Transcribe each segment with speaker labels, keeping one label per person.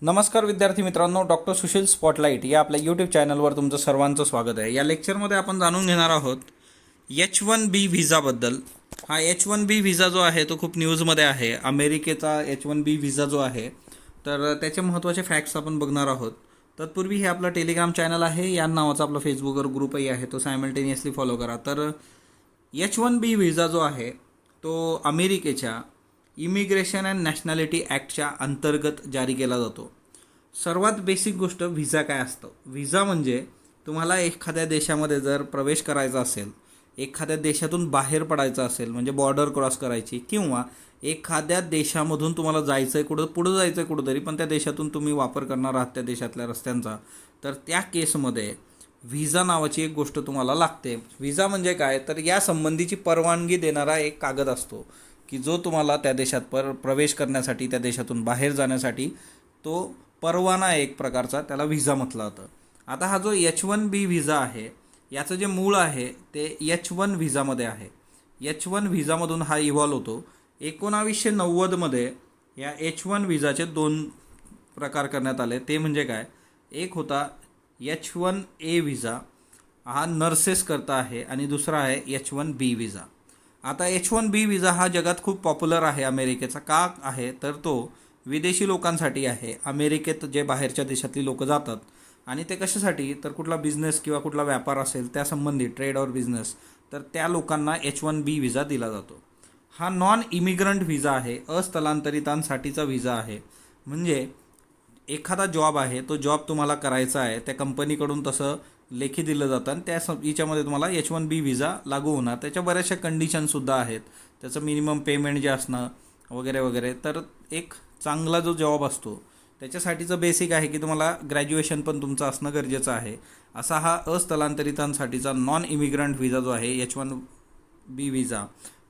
Speaker 1: नमस्कार विद्यार्थी मित्रांनो, डॉक्टर सुशील स्पॉटलाईट या आपल्या यूट्यूब चॅनलवर तुमचं सर्वांचं स्वागत आहे. या लेक्चरमध्ये आपण जाणून घेणार आहोत H1B व्हिसाबद्दल. हा H1B व्हिसा जो आहे तो खूप न्यूजमध्ये आहे. अमेरिकेचा H1B व्हिसा जो आहे तर त्याचे महत्त्वाचे फॅक्ट्स आपण बघणार आहोत. तत्पूर्वी हे आपलं टेलिग्राम चॅनल आहे, या नावाचा आपला फेसबुकवर ग्रुपही आहे, तो सायमल्टेनियसली फॉलो करा. तर H1B व्हिसा जो आहे तो अमेरिकेच्या इमिग्रेशन अँड नॅशनॅलिटी ॲक्टच्या अंतर्गत जारी केला जातो. सर्वात बेसिक गोष्ट व्हिसा काय असतं. व्हिसा म्हणजे तुम्हाला एखाद्या देशामध्ये जर प्रवेश करायचा असेल, एखाद्या देशातून बाहेर पडायचं असेल म्हणजे बॉर्डर क्रॉस करायची, किंवा एखाद्या देशामधून तुम्हाला जायचं आहे पुढं जायचं आहे कुठंतरी, पण त्या देशातून तुम्ही वापर करणार आहात त्या देशातल्या रस्त्यांचा, तर त्या केसमध्ये व्हिसा नावाची एक गोष्ट तुम्हाला लागते. व्हिसा म्हणजे काय, तर या संबंधीची परवानगी देणारा एक कागद असतो की जो तुम्हाला त्या देशात प्रवेश करण्यासाठी, त्या देशातून बाहेर जाण्यासाठी तो परवाना एक प्रकारचा, त्याला व्हिसा म्हटलं जातं. आता हा जो H1B व्हिसा आहे याचं जे मूळ आहे ते H1 व्हिसामध्ये आहे. H1 व्हिसामधून हा इव्हॉल्व होतो. 1990मध्ये या H1 व्हिसाचे 2 प्रकार करण्यात आले. ते म्हणजे काय, एक होता H1A व्हिसा, हा नर्सेस करता आहे, आणि दुसरा आहे H1B व्हिसा. आता H1B व्हिसा हा जगात खूप पॉप्युलर आहे अमेरिकेचा. का आहे तर तो विदेशी लोकांसाठी आहे. अमेरिकेत जे बाहेरच्या देशातली लोकं जातात आणि ते कशासाठी, तर कुठला बिझनेस किंवा कुठला व्यापार असेल त्यासंबंधी, ट्रेड और बिझनेस, तर त्या लोकांना H1B व्हिसा दिला जातो. हा नॉन इमिग्रंट व्हिसा आहे, अस्थलांतरितांसाठीचा व्हिसा आहे. म्हणजे एखादा जॉब आहे, तो जॉब तुम्हाला करायचा आहे, त्या कंपनीकडून तसं लेखी दिलं जातं आणि त्या याच्यामध्ये तुम्हाला H1B व्हिसा लागू होणार. त्याच्या बऱ्याचशा कंडिशनसुद्धा आहेत, त्याचं मिनिमम पेमेंट जे असणं वगैरे वगैरे. तर एक चांगला जो जॉब असतो त्याच्यासाठीचं बेसिक आहे की तुम्हाला ग्रॅज्युएशन पण तुमचं असणं गरजेचं आहे. असा हा अस्थलांतरितांसाठीचा नॉन इमिग्रंट व्हिसा जो आहे H1B व्हिसा,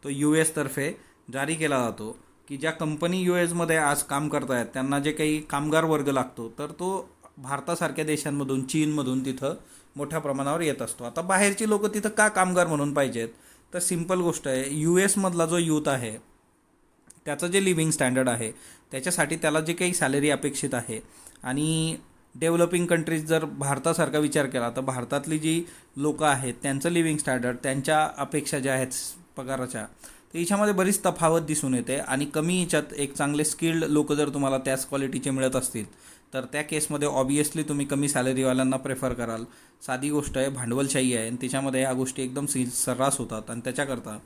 Speaker 1: तो US तर्फे जारी केला जातो. की ज्या कंपनी USमध्ये आज काम करत आहेत त्यांना जे काही कामगार वर्ग लागतो, तर तो भारतासारख्या देशांमधून, चीनमधून तिथं मोठ्या प्रमाणावर येत असतो. आता बाहेरची लोकं तिथं का कामगार म्हणून पाहिजेत, तर सिंपल गोष्ट आहे, US मधला जो यूथ आहे त्याचं जे लिव्हिंग स्टँडर्ड आहे त्याच्यासाठी त्याला जे काही सॅलरी अपेक्षित आहे, आणि डेव्हलपिंग कंट्रीज जर भारतासारखा विचार केला तर भारतातली जी लोकं आहेत त्यांचं लिव्हिंग स्टँडर्ड, त्यांच्या अपेक्षा ज्या आहेत पगाराच्या, तर याच्यामध्ये बरीच तफावत दिसून येते. आणि कमी याच्यात एक चांगले स्किल्ड लोक जर तुम्हाला त्याच क्वालिटीचे मिळत असतील तर त्या केसमध्ये ऑब्वियसली तुम्ही कमी सॅलरीवाल्यांना प्रेफर कराल. साधी गोष्ट आहे, भांडवलशाही आहे, आणि त्याच्यामध्ये ह्या गोष्टी एकदम सर्रास होतात. आणि त्याच्याकरता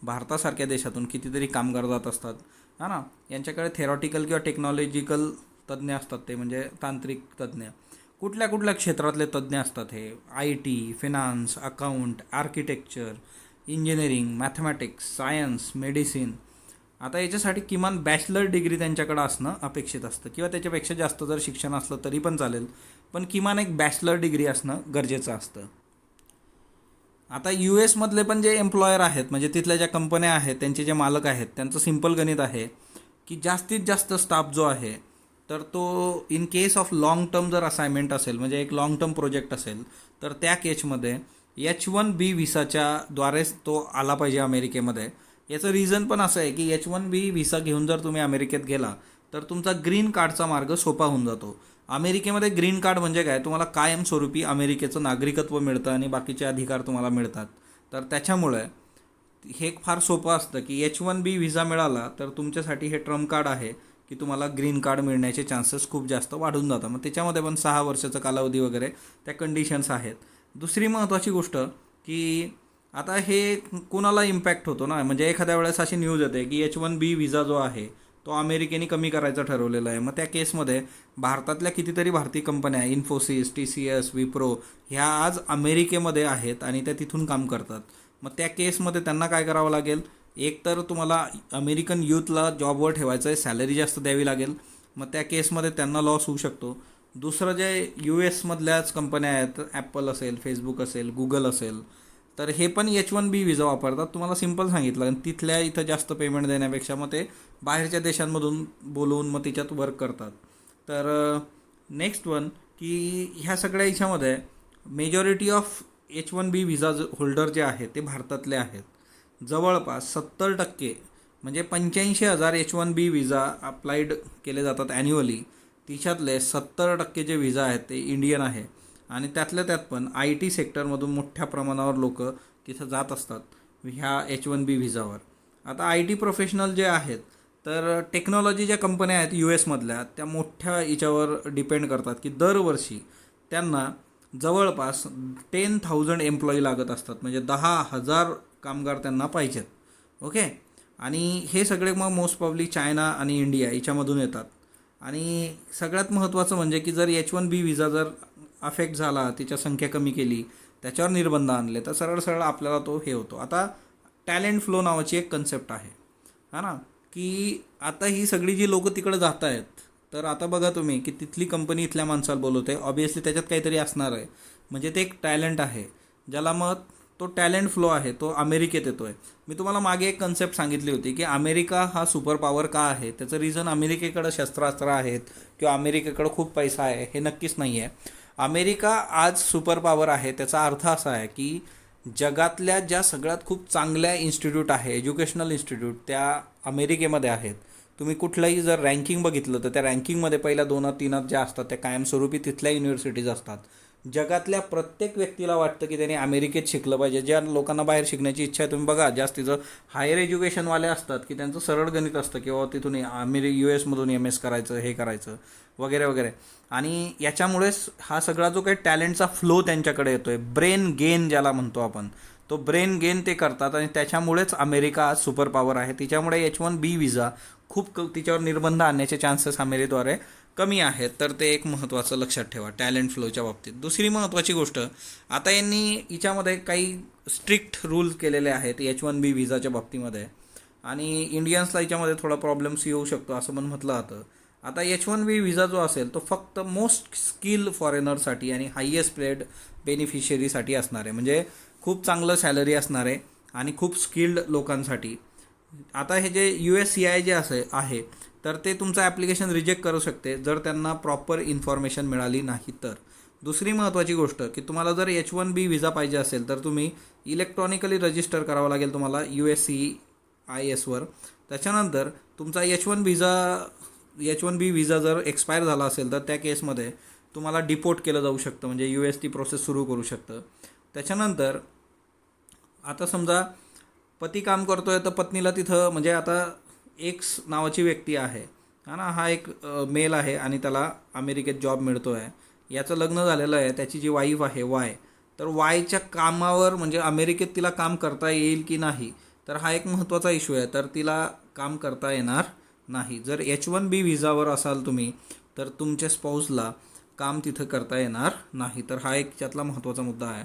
Speaker 1: भारतासारख्या देशातून कितीतरी कामगार जात असतात, हा ना. यांच्याकडे थेरॉटिकल किंवा टेक्नॉलॉजिकल तज्ज्ञ असतात, ते म्हणजे तांत्रिक तज्ज्ञ, कुठल्या कुठल्या क्षेत्रातले तज्ज्ञ असतात हे, IT, finance, account, architecture, engineering, mathematics, science, medicine. आता याच्यासाठी किमान बॅचलर डिग्री त्यांच्याकडं असणं अपेक्षित असतं, किंवा त्याच्यापेक्षा जास्त जर शिक्षण असलं तरी पण चालेल, पण किमान एक बॅचलर डिग्री असणं गरजेचं असतं. आता US मधले पण जे एम्प्लॉयर आहेत, म्हणजे तिथल्या ज्या कंपन्या आहेत, त्यांचे जे मालक आहेत, त्यांचं सिंपल गणित आहे की जास्तीत जास्त स्टाफ जो आहे तर तो in case of long term जर असाइनमेंट असेल, म्हणजे एक लाँग टर्म प्रोजेक्ट असेल, तर त्या केसमध्ये H1B व्हिसाच्या द्वारेच तो आला पाहिजे अमेरिकेमध्ये. याचं रिझन पण असं आहे की H1B व्हिसा घेऊन जर तुम्ही अमेरिकेत गेला तर तुमचा ग्रीन कार्डचा मार्ग सोपा होऊन जातो. अमेरिकेमध्ये ग्रीन कार्ड म्हणजे काय, तुम्हाला कायमस्वरूपी अमेरिकेचं नागरिकत्व मिळतं आणि बाकीचे अधिकार तुम्हाला मिळतात. तर त्याच्यामुळे हे फार सोपं असतं की H1B व्हिसा मिळाला तर तुमच्यासाठी हे ट्रम्प कार्ड आहे की तुम्हाला ग्रीन कार्ड मिळण्याचे चान्सेस खूप जास्त वाढून जातात. मग त्याच्यामध्ये पण 6 वर्षाचा कालावधी वगैरे त्या कंडिशन्स आहेत. दुसरी महत्त्वाची गोष्ट की आता हे कोणाला इम्पॅक्ट होतो ना, म्हणजे एखाद्या वेळेस अशी न्यूज येते की H1B व्हिसा जो आहे तो अमेरिकेने कमी करायचा ठरवलेला आहे. मग त्या केसमध्ये भारतातल्या कितीतरी भारतीय कंपन्या, इन्फोसिस, TCS, विप्रो, ह्या आज अमेरिकेमध्ये आहेत आणि त्या तिथून काम करतात. मग त्या केसमध्ये त्यांना काय करावं लागेल, एक तर तुम्हाला अमेरिकन यूथला जॉबवर ठेवायचं आहे, सॅलरी जास्त द्यावी लागेल, मग त्या केसमध्ये त्यांना लॉस होऊ शकतो. दुसरं जे US मधल्याच कंपन्या आहेत, ॲपल असेल, फेसबुक असेल, गुगल असेल, तर हे पण H1B व्हिसा वापरतात. तुम्हाला सिंपल सांगितलं, आणि तिथल्या इथं जास्त पेमेंट देण्यापेक्षा मग ते बाहेरच्या देशांमधून बोलवून मग त्याच्यात वर्क करतात. तर नेक्स्ट वन की ह्या सगळ्या याच्यामध्ये majority of H1B visa holder जे आहेत ते भारतातले आहेत. जवळपास 70% म्हणजे 85,000 H1B व्हिसा अप्लाइड केले जातात ॲन्युअली. तिच्यातले 70% जे व्हिसा आहेत ते इंडियन आहे आणि त्यातल्या त्यात पण IT सेक्टरमधून मोठ्या प्रमाणावर लोक तिथं जात असतात ह्या H1B व्हिसावर. आता IT प्रोफेशनल जे आहेत तर टेक्नॉलॉजी ज्या कंपन्या आहेत US मधल्या त्या मोठ्या याच्यावर डिपेंड करतात की दरवर्षी त्यांना जवळपास 10,000 एम्प्लॉई लागत असतात, म्हणजे 10,000 कामगार त्यांना पाहिजेत. ओके. आणि हे सगळे मग मोस्ट प्रॉब्ली चायना आणि इंडिया याच्यामधून येतात. आणि सगळ्यात महत्त्वाचं म्हणजे की जर H1B व्हिसा जर अफेक्ट झाला, त्याच्या संख्या कमी केली, त्याच्यावर निर्बंध आणले तर सरळ सरळ आपल्याला तो हे होतो. आता टॅलेंट फ्लो नावाची एक कन्सेप्ट आहे, हा ना, की आता ही सगळी जी लोकं तिकडे जात आहेत तर आता बघा तुम्ही की तिथली कंपनी इथल्या माणसाला बोलवते, ऑब्वियसली त्याच्यात काहीतरी असणार आहे, म्हणजे ते एक टॅलेंट आहे ज्याला मग तो टॅलेंट फ्लो आहे तो अमेरिकेत येतो आहे. मी तुम्हाला मागे एक कन्सेप्ट सांगितली होती की अमेरिका हा सुपर पॉवर का आहे. त्याचं रिझन अमेरिकेकडं शस्त्रास्त्र आहेत किंवा अमेरिकेकडं खूप पैसा आहे हे नक्कीच नाही आहे. अमेरिका आज सुपर पॉवर आहे त्याचा अर्थ असा आहे की जगातल्या ज्या सगळ्यात खूप चांगल्या इन्स्टिट्यूट आहे, एज्युकेशनल इन्स्टिट्यूट, त्या अमेरिकेमध्ये आहेत. तुम्ही कुठलंही जर रँकिंग बघितलं तर त्या रँकिंगमध्ये पहिल्या 2-3 ज्या असतात त्या कायमस्वरूपी तिथल्या युनिव्हर्सिटीज असतात. जगातल्या प्रत्येक व्यक्तीला वाटतं की त्याने अमेरिकेत शिकलं पाहिजे. ज्या लोकांना बाहेर शिकण्याची इच्छा आहे, तुम्ही बघा जास्तीचं हायर एज्युकेशनवाले असतात की त्यांचं सरळ गणित असतं की बाबा तिथून US मधून MS करायचं, हे करायचं वगैरे वगैरे. आणि याच्यामुळेच हा सगळा जो काही टॅलेंटचा फ्लो त्यांच्याकडे येतो आहे, ब्रेन गेन ज्याला म्हणतो आपण, तो ब्रेन गेन ते करतात आणि त्याच्यामुळेच अमेरिका आज सुपर पॉवर आहे. तिच्यामुळे H1B व्हिसा खूप तिच्यावर निर्बंध आणण्याचे चान्सेस अमेरिकेद्वारे कमी आहेत. तर ते एक महत्त्वाचं लक्षात ठेवा टॅलेंट फ्लोच्या बाबतीत. दुसरी महत्त्वाची गोष्ट, आता यांनी हिच्यामध्ये काही स्ट्रिक्ट रूल केलेले आहेत H1B व्हिसाच्या बाबतीमध्ये आणि इंडियन्सला याच्यामध्ये थोडा प्रॉब्लेम्स येऊ शकतो असं पण म्हटलं जातं. आता H1B व्हिसा जो असेल तो फक्त मोस्ट स्किल फॉरेनरसाठी आणि हायेस्ट पेड बेनिफिशियरीसाठी असणार आहे, म्हणजे खूप चांगलं सॅलरी असणार आहे आणि खूप स्किल्ड लोकांसाठी. आता हे जे USCIS जे आहे तर ते तुमचं ॲप्लिकेशन रिजेक्ट करू शकते जर त्यांना प्रॉपर इन्फॉर्मेशन मिळाली नाही तर. दुसरी महत्त्वाची गोष्ट की तुम्हाला जर H1B व्हिसा पाहिजे असेल तर तुम्ही इलेक्ट्रॉनिकली रजिस्टर करावं लागेल तुम्हाला USCISवर. त्याच्यानंतर तुमचा H1B व्हिसा जर एक्सपायर झाला असेल तर त्या केसमध्ये तुम्हाला डिपोर्ट केलं जाऊ शकतं, म्हणजे US ती प्रोसेस सुरू करू शकतं. त्याच्यानंतर आता समजा पती काम करतो आहे तर पत्नीला तिथं, म्हणजे आता एक्स नावाची व्यक्ती आहे, हा ना, हा एक मेल आहे आणि त्याला अमेरिकेत जॉब मिळतो आहे, याचं लग्न झालेलं आहे, त्याची जी वाईफ आहे वाय, तर वायच्या कामावर म्हणजे अमेरिकेत तिला काम करता येईल की नाही, तर हा एक महत्त्वाचा इश्यू आहे. तर तिला काम करता येणार नाही. जर H1B व्हिसावर असाल तुम्ही तर तुमच्या स्पाऊसला काम तिथं करता येणार नाही. तर हा एक त्यातला महत्त्वाचा मुद्दा आहे.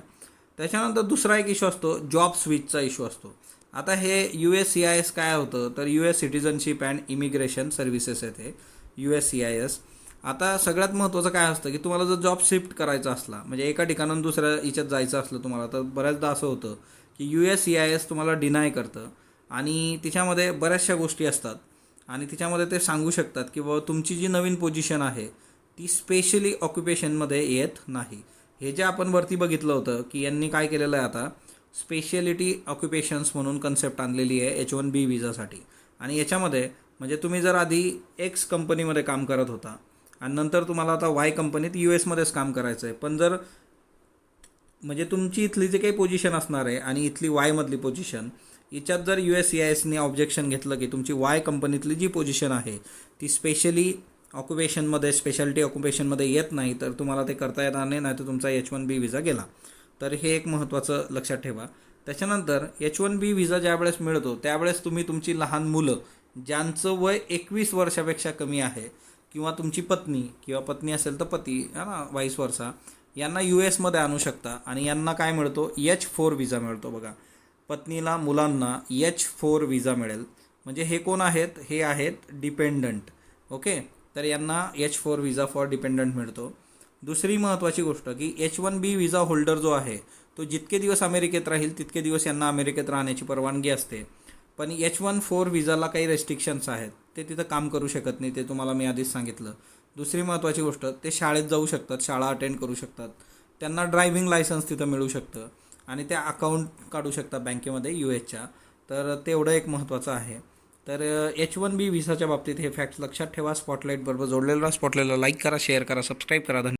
Speaker 1: त्याच्यानंतर दुसरा एक इश्यू असतो जॉब स्विचचा इश्यू असतो. आता हे USCIS काय होतं तर US citizenship and immigration services आहे ते USCIS. आता सगळ्यात महत्त्वाचं काय असतं की तुम्हाला जर जॉब शिफ्ट करायचा असला, म्हणजे एका ठिकाणाहून दुसऱ्या याच्यात जायचं असलं तुम्हाला, तर बऱ्याचदा असं होतं की USCIS तुम्हाला डिनाय करतं आणि तिच्यामध्ये बऱ्याचशा गोष्टी असतात आणि तिच्यामध्ये ते सांगू शकतात की बाबा तुमची जी नवीन पोझिशन आहे ती स्पेशली ऑक्युपेशनमध्ये येत नाही. हे जे आपण वरती बघितलं होतं की यांनी काय केलेलं आहे, आता स्पेशलिटी ऑक्युपेशन्स म्हणून कन्सेप्ट आणलेली आहे H1B व्हिसासाठी. आणि याच्यामध्ये म्हणजे तुम्ही जर आधी X कंपनीमध्ये काम करत होता आणि नंतर तुम्हाला आता Y कंपनीत US मध्येच काम करायचं आहे, पण जर म्हणजे तुमची इथली जे काही पोझिशन असणार आहे आणि इथली वायमधली पोझिशन याच्यात जर USCISने ऑब्जेक्शन घेतलं की तुमची वाय कंपनीतली जी पोझिशन आहे ती स्पेशली ऑक्युपेशनमध्ये, स्पेशालिटी ऑक्युपेशनमध्ये येत नाही, तर तुम्हाला ते करता येणार नाही तर तुमचा H1B व्हिसा गेला. तर हे एक महत्त्वाचं लक्षात ठेवा. त्याच्यानंतर H1B व्हिसा ज्यावेळेस मिळतो त्यावेळेस तुम्ही तुमची लहान मुलं ज्यांचं वय 21 वर्षापेक्षा कमी आहे किंवा तुमची पत्नी किंवा पत्नी असेल तर पती, है ना, वाईस वर्सा, यांना US आणू शकता आणि यांना काय मिळतो H4 व्हिसा मिळतो. बघा, पत्नीला मुलांना H4 व्हिसा मिळेल. म्हणजे हे कोण आहेत, हे आहेत डिपेंडंट. ओके, तर यांना H4 व्हिसा फॉर डिपेंडंट मिळतो. दुसरी महत्त्वाची गोष्ट की H1B व्हिसा होल्डर जो आहे तो जितके दिवस अमेरिकेत राहील तितके दिवस यांना अमेरिकेत राहण्याची परवानगी असते. पण H14 व्हिसाला काही रेस्ट्रिक्शन्स आहेत, ते तिथं काम करू शकत नाही, ते तुम्हाला मी आधीच सांगितलं. दुसरी महत्त्वाची गोष्ट, ते शाळेत जाऊ शकतात, शाळा अटेंड करू शकतात, त्यांना ड्रायव्हिंग लायसन्स तिथं मिळू शकतं आणि त्या अकाउंट काढू शकतात बँकेमध्ये USच्या. तर तेवढं एक महत्त्वाचं आहे. तर H1B व्हिसाच्या बाबतीत हे फॅक्ट्स लक्षात ठेवा. स्पॉटलाईट बरोबर जोडलेलं राहा. स्पॉटलाईटला लाईक करा, शेअर करा, सबस्क्राईब करा.